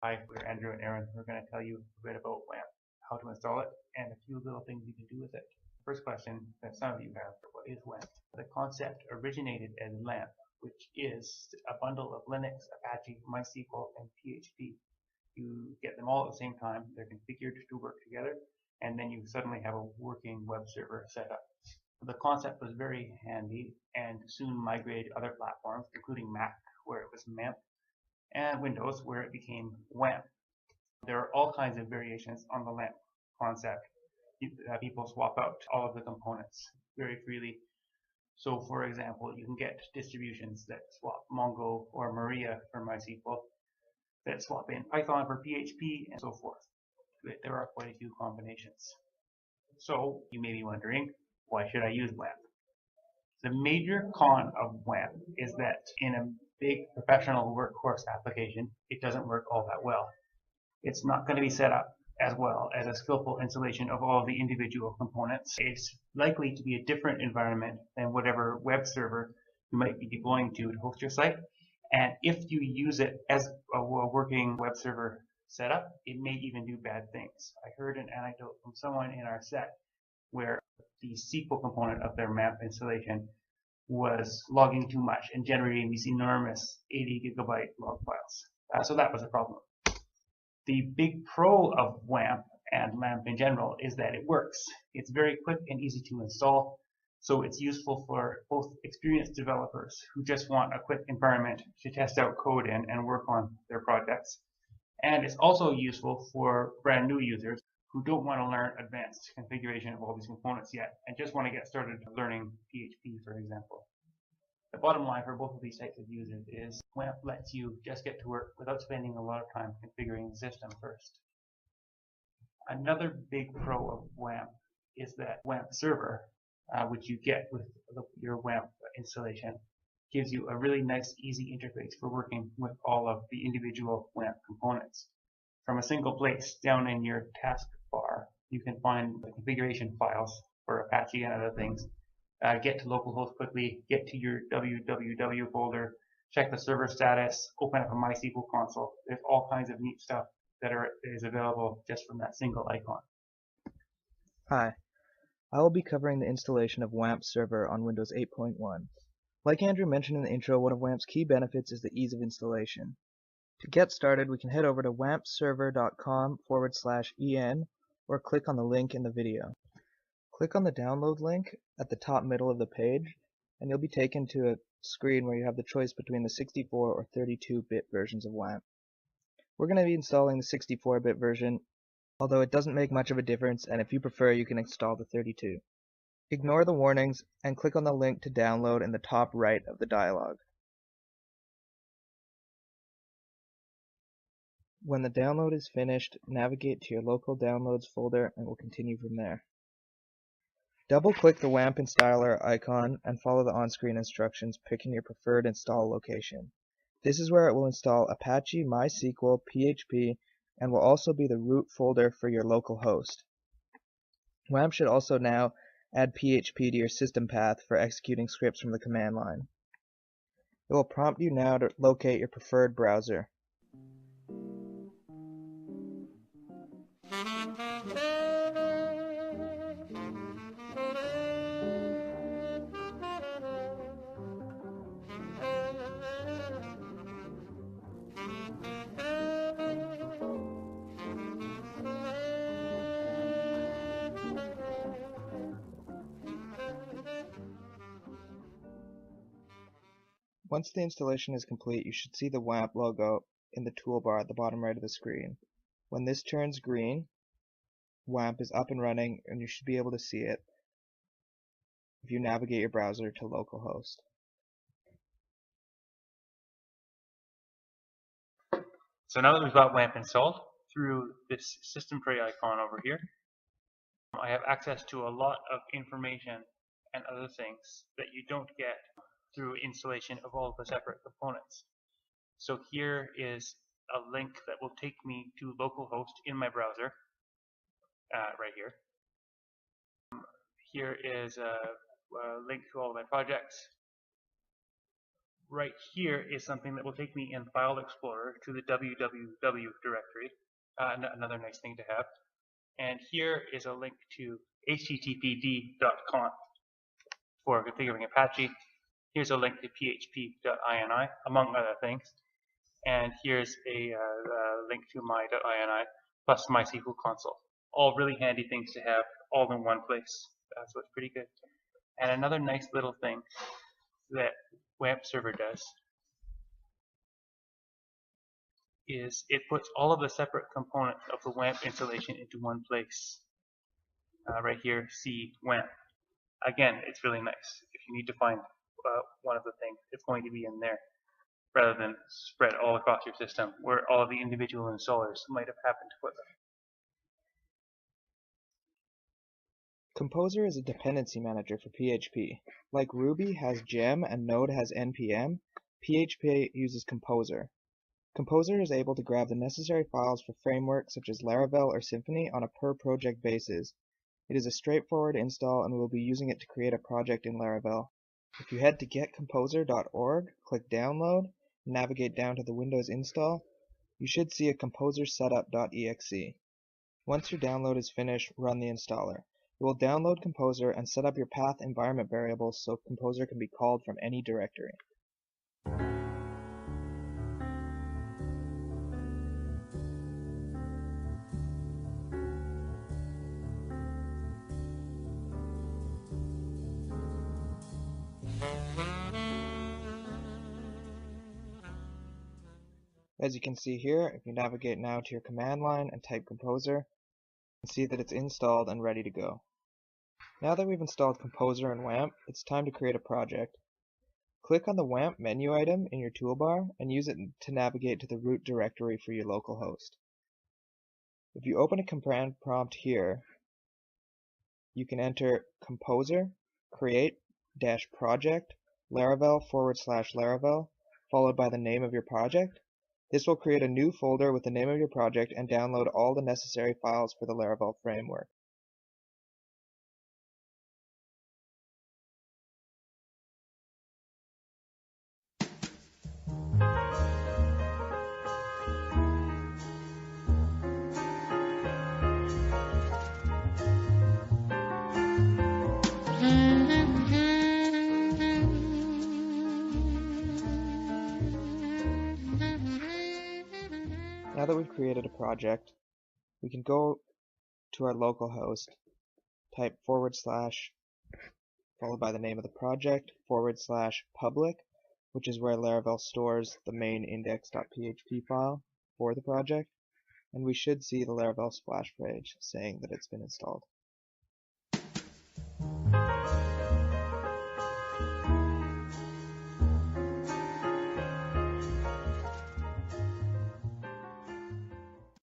Hi, we're Andrew and Aaron. We're going to tell you a bit about Wamp, how to install it, and a few little things you can do with it. First question that some of you have, what is Wamp? The concept originated as LAMP, which is a bundle of Linux, Apache, MySQL, and PHP. You get them all at the same time, they're configured to work together, and then you suddenly have a working web server set up. The concept was very handy and soon migrated to other platforms, including Mac, where it was MAMP, and Windows, where it became Wamp. There are all kinds of variations on the LAMP concept. People swap out all of the components very freely. So for example, you can get distributions that swap Mongo or Maria for MySQL, that swap in Python for PHP, and so forth. There are quite a few combinations. So you may be wondering, why should I use Wamp? The major con of Wamp is that in a big professional workhorse application, it doesn't work all that well. It's not going to be set up as well as a skillful installation of all of the individual components. It's likely to be a different environment than whatever web server you might be deploying to host your site. And if you use it as a working web server setup, it may even do bad things. I heard an anecdote from someone in our set where the SQL component of their MAMP installation was logging too much and generating these enormous 80 gigabyte log files. So that was a problem. The big pro of Wamp and LAMP in general is that it works. It's very quick and easy to install, so it's useful for both experienced developers who just want a quick environment to test out code in and work on their projects. And it's also useful for brand new users who don't want to learn advanced configuration of all these components yet and just want to get started learning PHP, for example. The bottom line for both of these types of users is Wamp lets you just get to work without spending a lot of time configuring the system first. Another big pro of Wamp is that Wamp server, which you get with your Wamp installation, gives you a really nice, easy interface for working with all of the individual Wamp components. From a single place down in your taskbar, you can find the configuration files for Apache and other things. Get to localhost quickly, get to your www folder, check the server status, open up a MySQL console. There's all kinds of neat stuff that is available just from that single icon. Hi, I will be covering the installation of Wamp server on Windows 8.1. Like Andrew mentioned in the intro, one of Wamp's key benefits is the ease of installation. To get started, we can head over to wampserver.com/en or click on the link in the video. Click on the download link at the top middle of the page, and you'll be taken to a screen where you have the choice between the 64 or 32-bit versions of Wamp. We're going to be installing the 64-bit version, although it doesn't make much of a difference, and if you prefer, you can install the 32. Ignore the warnings and click on the link to download in the top right of the dialog. When the download is finished, navigate to your local downloads folder and we'll continue from there. Double-click the Wamp installer icon and follow the on-screen instructions, picking your preferred install location. This is where it will install Apache, MySQL, PHP, and will also be the root folder for your local host. Wamp should also now add PHP to your system path for executing scripts from the command line. It will prompt you now to locate your preferred browser. Once the installation is complete, you should see the Wamp logo in the toolbar at the bottom right of the screen. When this turns green, Wamp is up and running, and you should be able to see it if you navigate your browser to localhost. So now that we've got Wamp installed, through this system tray icon over here, I have access to a lot of information and other things that you don't get through installation of all the separate components. So here is a link that will take me to localhost in my browser, right here. Here is a link to all of my projects. right here is something that will take me in File Explorer to the www directory, another nice thing to have. And here is a link to httpd.conf for configuring Apache. Here's a link to php.ini, among other things. And here's a link to my.ini plus MySQL console. All really handy things to have all in one place. So it's pretty good. And another nice little thing that Wamp server does is it puts all of the separate components of the Wamp installation into one place. Right here, see Wamp. Again, it's really nice. If you need to find one of the things, it's going to be in there, rather than spread all across your system where all of the individual installers might have happened to put them. Composer is a dependency manager for PHP. Like Ruby has gem and Node has npm, PHP uses Composer. Composer is able to grab the necessary files for frameworks such as Laravel or Symfony on a per-project basis. It is a straightforward install, and we will be using it to create a project in Laravel. If you head to getcomposer.org, click Download, and navigate down to the Windows install, you should see a Composer setup.exe. Once your download is finished, run the installer. It will download Composer and set up your path environment variables so Composer can be called from any directory. As you can see here, if you navigate now to your command line and type Composer, you can see that it's installed and ready to go. Now that we've installed Composer and Wamp, it's time to create a project. Click on the Wamp menu item in your toolbar and use it to navigate to the root directory for your local host. If you open a command prompt here, you can enter Composer create-project Laravel/Laravel followed by the name of your project. This will create a new folder with the name of your project and download all the necessary files for the Laravel framework. Now that we've created a project, we can go to our local host, type / followed by the name of the project, / public, which is where Laravel stores the main index.php file for the project, and we should see the Laravel splash page saying that it's been installed.